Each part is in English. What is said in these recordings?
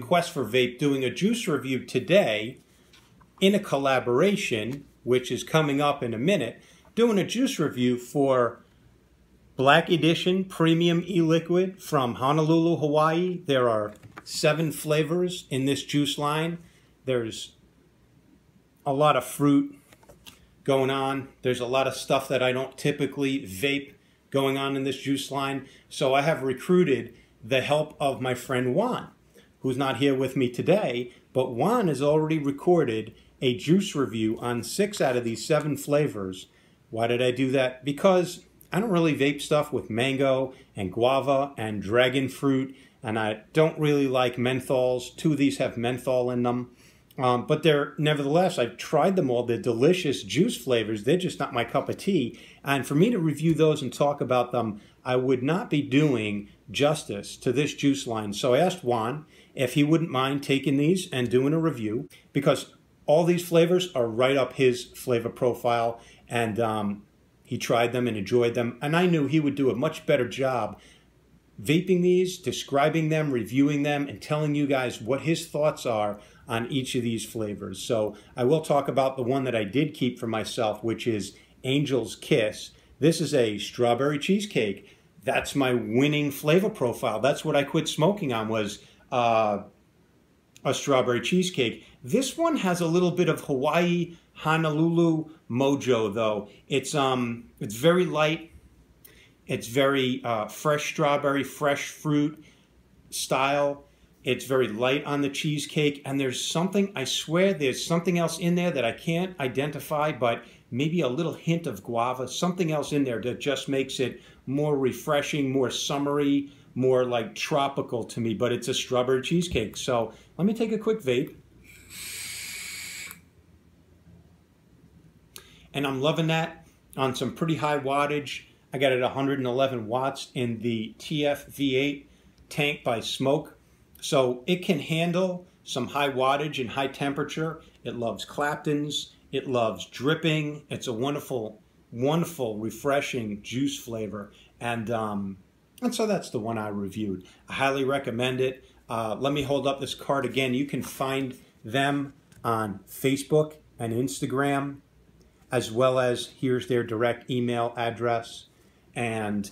Quest for Vape doing a juice review today in a collaboration, which is coming up in a minute, doing a juice review for Black Edition Premium E-Liquid from Honolulu, Hawaii. There are 7 flavors in this juice line. There's a lot of fruit going on. There's a lot of stuff that I don't typically vape going on in this juice line. So I have recruited the help of my friend Juan, who's not here with me today, but Juan has already recorded a juice review on 6 out of these 7 flavors. Why did I do that? Because I don't really vape stuff with mango and guava and dragon fruit, and I don't really like menthols. 2 of these have menthol in them. But they're, nevertheless, I've tried them all. They're delicious juice flavors. They're just not my cup of tea. And for me to review those and talk about them, I would not be doing justice to this juice line. So I asked Juan if he wouldn't mind taking these and doing a review, because all these flavors are right up his flavor profile, and he tried them and enjoyed them. And I knew he would do a much better job vaping these, describing them, reviewing them, and telling you guys what his thoughts are on each of these flavors. So I will talk about the one that I did keep for myself, which is Angel's Kiss. This is a strawberry cheesecake. That's my winning flavor profile. That's what I quit smoking on, was a strawberry cheesecake. This one has a little bit of Hawaii, Honolulu mojo, though. It's very light. It's very fresh strawberry, fresh fruit style. It's very light on the cheesecake, and there's something, I swear there's something else in there that I can't identify, but maybe a little hint of guava, something else in there that just makes it more refreshing, more summery, more like tropical to me, but it's a strawberry cheesecake. So let me take a quick vape. And I'm loving that on some pretty high wattage. I got it 111 watts in the TF V8 tank by Smoke. So it can handle some high wattage and high temperature. It loves Claptons. It loves dripping. It's a wonderful, wonderful, refreshing juice flavor. And so that's the one I reviewed. I highly recommend it. Let me hold up this card again. You can find them on Facebook and Instagram, as well as here's their direct email address. And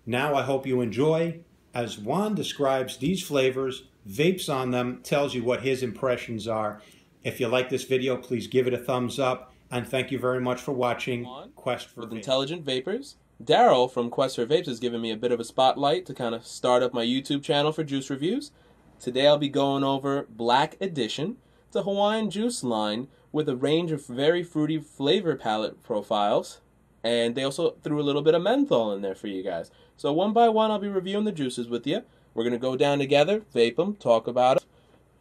now I hope you enjoy, as Juan describes these flavors, vapes on them, tells you what his impressions are. If you like this video, please give it a thumbs up, and thank you very much for watching Quest for with Vape. Intelligent Vapers. Daryl from Quest for Vapes has given me a bit of a spotlight to kind of start up my YouTube channel for juice reviews. Today I'll be going over Black Edition. It's a Hawaiian juice line with a range of very fruity flavor palette profiles, and they also threw a little bit of menthol in there for you guys. So one by one I'll be reviewing the juices with you. We're going to go down together, vape them, talk about it.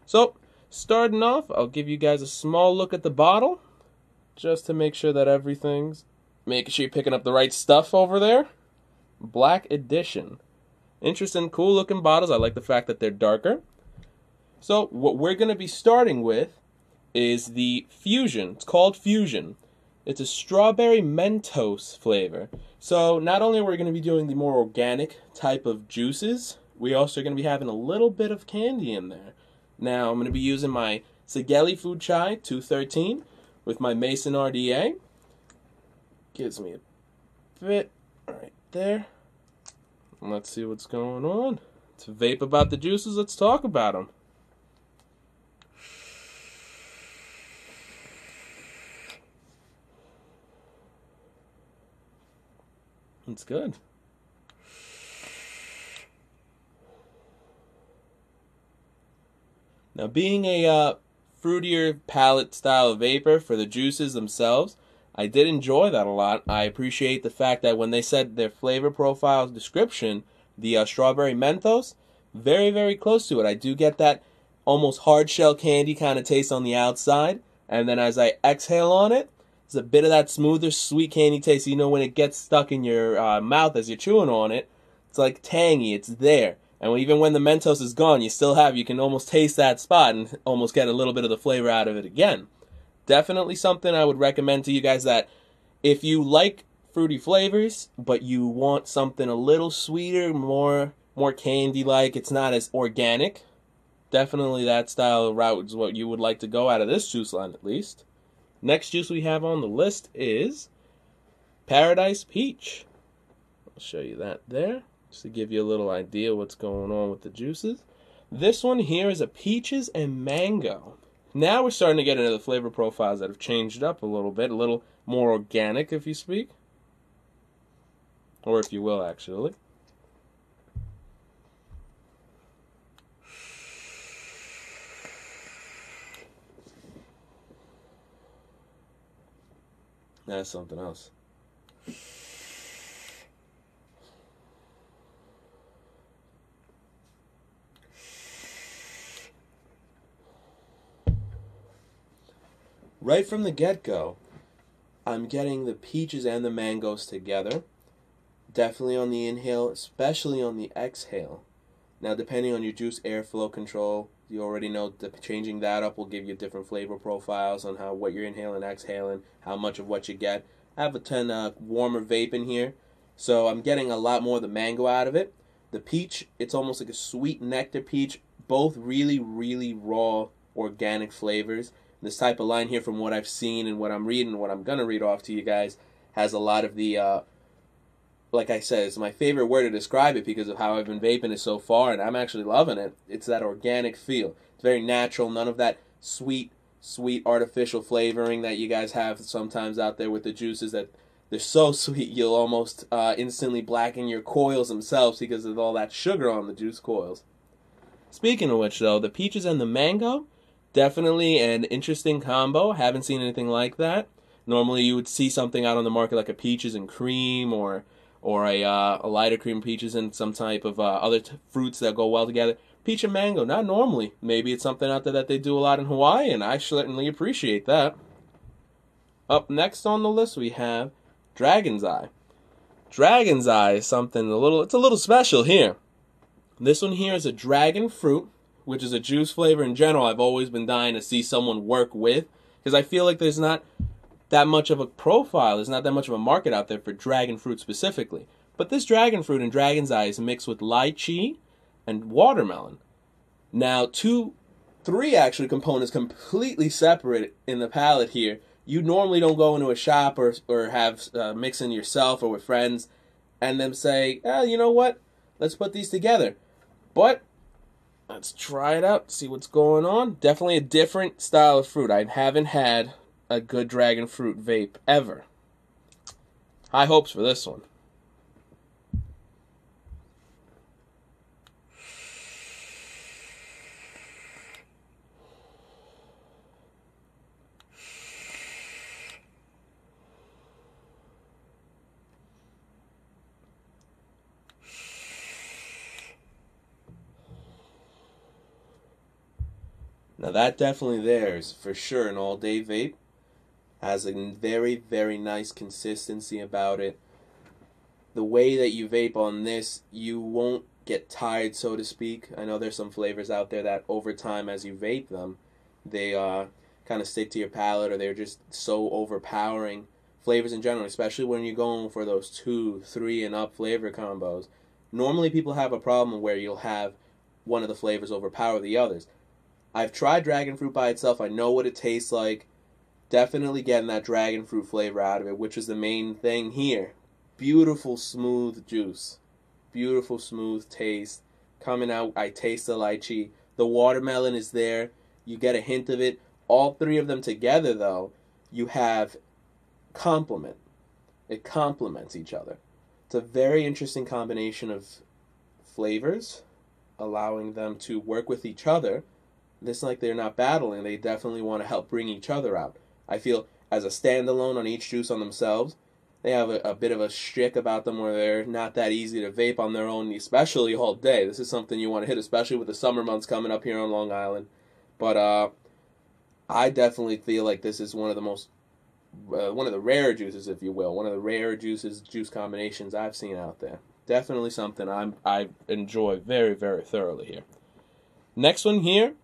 So starting off, I'll give you guys a small look at the bottle, just to make sure that everything's, making sure you're picking up the right stuff over there. Black Edition. Interesting, cool looking bottles. I like the fact that they're darker. So what we're going to be starting with is the Fusion. It's called Fusion. It's a strawberry Mentos flavor. So not only are we going to be doing the more organic type of juices, we also are going to be having a little bit of candy in there. Now I'm going to be using my Sageli Food Chai 213 with my Mason RDA. Gives me a bit right there. Let's see what's going on. To vape about the juices, let's talk about them. It's good. Now, being a fruitier palate style vapor for the juices themselves, I did enjoy that a lot. I appreciate the fact that when they said their flavor profile description, the strawberry Mentos, very, very close to it. I do get that almost hard shell candy kind of taste on the outside, and then as I exhale on it, there's a bit of that smoother, sweet candy taste. You know, when it gets stuck in your mouth as you're chewing on it, it's like tangy, it's there. And even when the Mentos is gone, you can almost taste that spot and almost get a little bit of the flavor out of it again. Definitely something I would recommend to you guys, that if you like fruity flavors, but you want something a little sweeter, more candy-like, it's not as organic, definitely that style of route is what you would like to go out of this juice line, at least. Next juice we have on the list is Paradise Peach. I'll show you that there, just to give you a little idea what's going on with the juices. This one here is a peaches and mango. Now we're starting to get into the flavor profiles that have changed up a little more organic, if you speak. Or if you will, actually. That's something else. Right from the get-go, I'm getting the peaches and the mangoes together. Definitely on the inhale, especially on the exhale. Now, depending on your juice airflow control, you already know that changing that up will give you different flavor profiles on what you're inhaling, exhaling, how much of what you get. I have a 10 warmer vape in here, so I'm getting a lot more of the mango out of it. The peach, it's almost like a sweet nectar peach. Both really, really raw, organic flavors. This type of line here, from what I've seen and what I'm reading and what I'm going to read off to you guys, has a lot of the, like I said, it's my favorite word to describe it because of how I've been vaping it so far, and I'm actually loving it. It's that organic feel. It's very natural, none of that sweet artificial flavoring that you guys have sometimes out there with the juices that they're so sweet you'll almost instantly blacken your coils themselves because of all that sugar on the juice coils. Speaking of which, though, the peaches and the mango, definitely an interesting combo. Haven't seen anything like that. Normally you would see something out on the market like a peaches and cream, or a lighter cream peaches and some type of other fruits that go well together. Peach and mango, not normally. Maybe it's something out there that they do a lot in Hawaii, and I certainly appreciate that. Up next on the list we have Dragon's Eye. Dragon's Eye is something it's a little special here. This one here is a dragon fruit, which is a juice flavor in general I've always been dying to see someone work with, because I feel like there's not that much of a profile, there's not that much of a market out there for dragon fruit specifically. But this dragon fruit in Dragon's Eye is mixed with lychee and watermelon. Now, three actually components completely separate in the palette here. You normally don't go into a shop or have mixing yourself or with friends and then say, you know what, let's put these together. But let's try it out, see what's going on. Definitely a different style of fruit. I haven't had a good dragon fruit vape ever. High hopes for this one. Now that definitely there is for sure an all-day vape. Has a very, very nice consistency about it. The way that you vape on this, you won't get tired, so to speak. I know there's some flavors out there that over time as you vape them, they kind of stick to your palate, or they're just so overpowering. Flavors in general, especially when you're going for those 2, 3 and up flavor combos. Normally people have a problem where you'll have one of the flavors overpower the others. I've tried dragon fruit by itself. I know what it tastes like. Definitely getting that dragon fruit flavor out of it, which is the main thing here. Beautiful smooth juice. Beautiful smooth taste. Coming out, I taste the lychee. The watermelon is there. You get a hint of it. All three of them together, though, you have complement. It complements each other. It's a very interesting combination of flavors, allowing them to work with each other. It's like they're not battling. They definitely want to help bring each other out. I feel as a standalone on each juice on themselves, they have a bit of a shtick about them where they're not that easy to vape on their own, especially all day. This is something you want to hit, especially with the summer months coming up here on Long Island. But I definitely feel like this is one of the most, one of the rare juices, if you will, one of the rare juice combinations I've seen out there. Definitely something I enjoy very, very thoroughly here. Next one here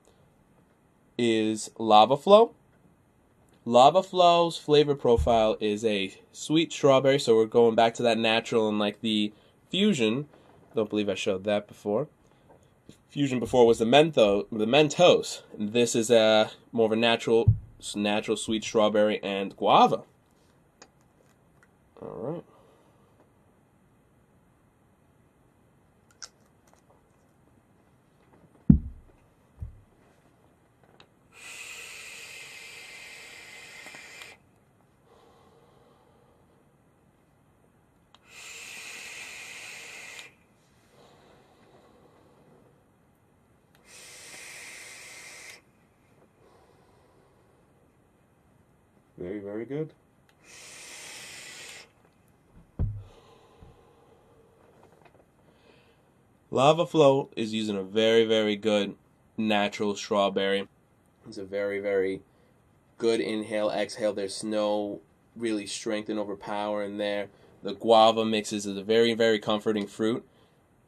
is Lava Flow. Lava Flow's flavor profile is a sweet strawberry, so we're going back to that natural and like the fusion. Don't believe I showed that before. Fusion before was the Mentos. And this is a more of a natural sweet strawberry and guava. All right. Very, very good. Lava Flow is using a very, very good natural strawberry. It's a very, very good inhale, exhale. There's no really strength and overpower in there. The guava mixes is a very, very comforting fruit.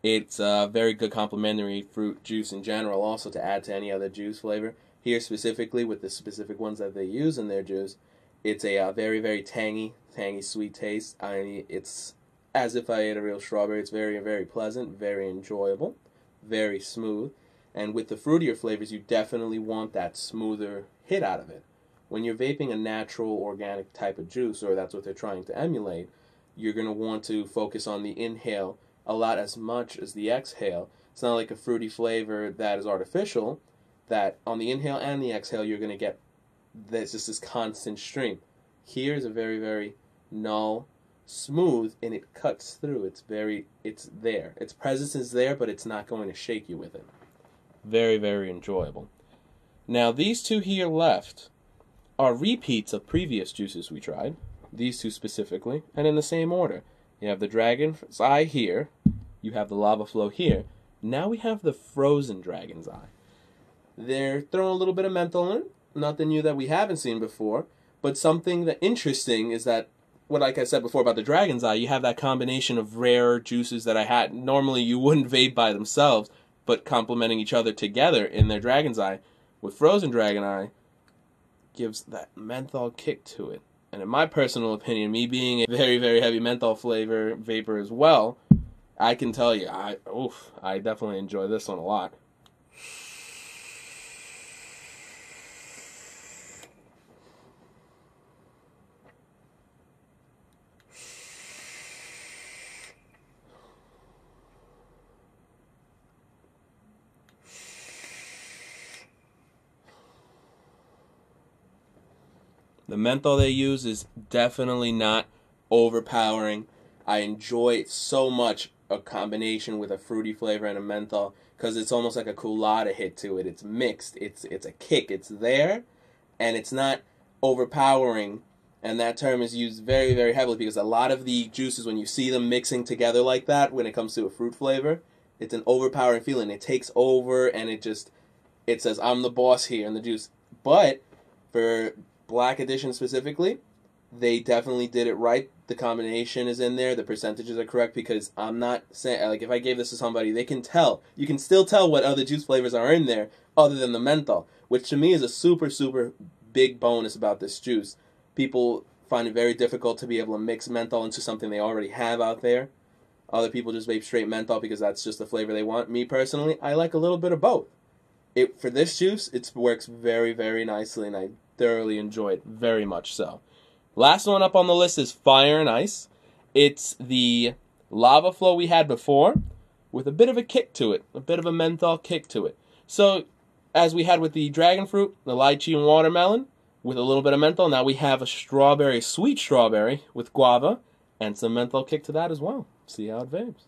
It's a very good complementary fruit juice in general, also to add to any other juice flavor. Here specifically, with the specific ones that they use in their juice, it's a very, very tangy, sweet taste. It's as if I ate a real strawberry. It's very, very pleasant, very enjoyable, very smooth. And with the fruitier flavors, you definitely want that smoother hit out of it. When you're vaping a natural, organic type of juice, or that's what they're trying to emulate, you're going to want to focus on the inhale a lot as much as the exhale. It's not like a fruity flavor that is artificial, that on the inhale and the exhale, you're going to get there's just this constant stream. Here is a very, very null, smooth, and it cuts through. It's there. Its presence is there, but it's not going to shake you with it. Very, very enjoyable. Now, these two here left are repeats of previous juices we tried. These two specifically, and in the same order. You have the Dragon's Eye here. You have the Lava Flow here. Now we have the Frozen Dragon's Eye. They're throwing a little bit of menthol in it. Nothing new that we haven't seen before, but something that interesting is that, like I said before about the Dragon's Eye, you have that combination of rare juices that I had. Normally you wouldn't vape by themselves, but complementing each other together in their Dragon's Eye. With Frozen Dragon Eye, gives that menthol kick to it. And in my personal opinion, me being a very, very heavy menthol flavor vapor as well, I can tell you, I definitely enjoy this one a lot. The menthol they use is definitely not overpowering. I enjoy it so much, a combination with a fruity flavor and a menthol, because it's almost like a colada hit to it. It's mixed. It's a kick. It's there, and it's not overpowering. And that term is used very, very heavily because a lot of the juices, when you see them mixing together like that, when it comes to a fruit flavor, it's an overpowering feeling. It takes over, and it says, I'm the boss here in the juice. But for Black Edition specifically, they definitely did it right. The combination is in there. The percentages are correct, because I'm not saying, like, if I gave this to somebody, they can tell. You can still tell what other juice flavors are in there other than the menthol, which to me is a super, super big bonus about this juice. People find it very difficult to be able to mix menthol into something they already have out there. Other people just vape straight menthol because that's just the flavor they want. Me personally, I like a little bit of both. For this juice, it works very, very nicely, and I thoroughly enjoy it, very much so. Last one up on the list is Fire and Ice. It's the Lava Flow we had before, with a bit of a kick to it, a bit of a menthol kick to it. So, as we had with the dragon fruit, the lychee and watermelon, with a little bit of menthol, now we have a strawberry, sweet strawberry, with guava, and some menthol kick to that as well. See how it vapes.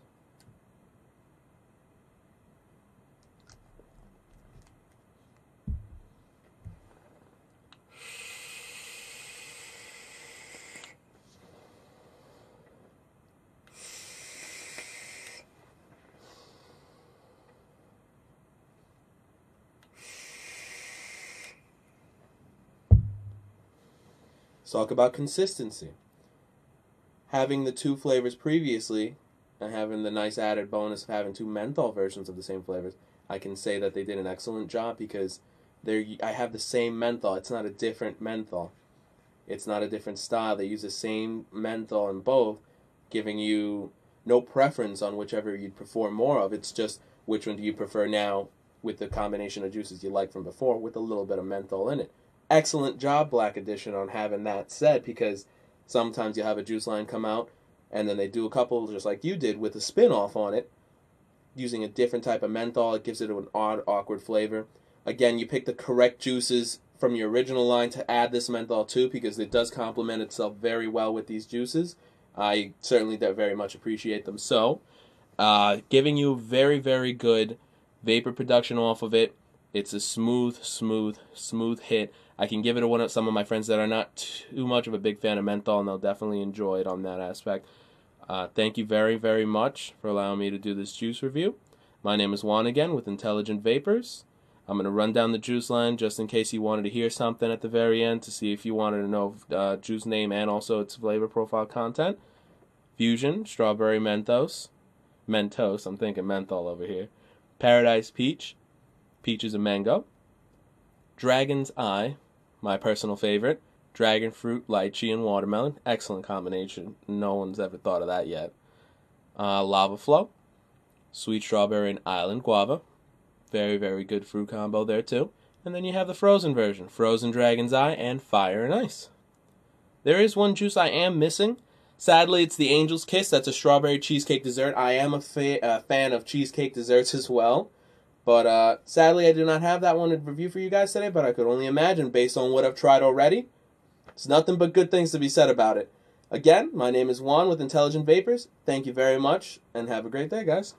Let's talk about consistency. Having the two flavors previously, and having the nice added bonus of having two menthol versions of the same flavors, I can say that they did an excellent job, because I have the same menthol. It's not a different menthol. It's not a different style. They use the same menthol in both, giving you no preference on whichever you'd prefer more of. It's just which one do you prefer now with the combination of juices you like from before with a little bit of menthol in it. Excellent job, Black Edition, on having that said, because sometimes you have a juice line come out and then they do a couple just like you did with a spin-off on it, using a different type of menthol. It gives it an odd, awkward flavor. Again, you pick the correct juices from your original line to add this menthol to, because it does complement itself very well with these juices. I certainly very much appreciate them. So, giving you very, very good vapor production off of it. It's a smooth hit. I can give it to some of my friends that are not too much of a big fan of menthol, and they'll definitely enjoy it on that aspect. Thank you very, very much for allowing me to do this juice review. My name is Juan again with Intelligent Vapers. I'm going to run down the juice line just in case you wanted to hear something at the very end to see if you wanted to know juice name and also its flavor profile content. Fusion, Strawberry Mentos, I'm thinking menthol over here. Paradise Peach, Peaches and Mango. Dragon's Eye, my personal favorite. Dragon Fruit, Lychee, and Watermelon. Excellent combination. No one's ever thought of that yet. Lava Flow, Sweet Strawberry and Island Guava. Very, very good fruit combo there too. And then you have the frozen version, Frozen Dragon's Eye and Fire and Ice. There is one juice I am missing. Sadly, it's the Angel's Kiss. That's a strawberry cheesecake dessert. I am a fan of cheesecake desserts as well. But sadly, I do not have that one to review for you guys today, but I could only imagine based on what I've tried already. It's nothing but good things to be said about it. Again, my name is Juan with Intelligent Vapers. Thank you very much, and have a great day, guys.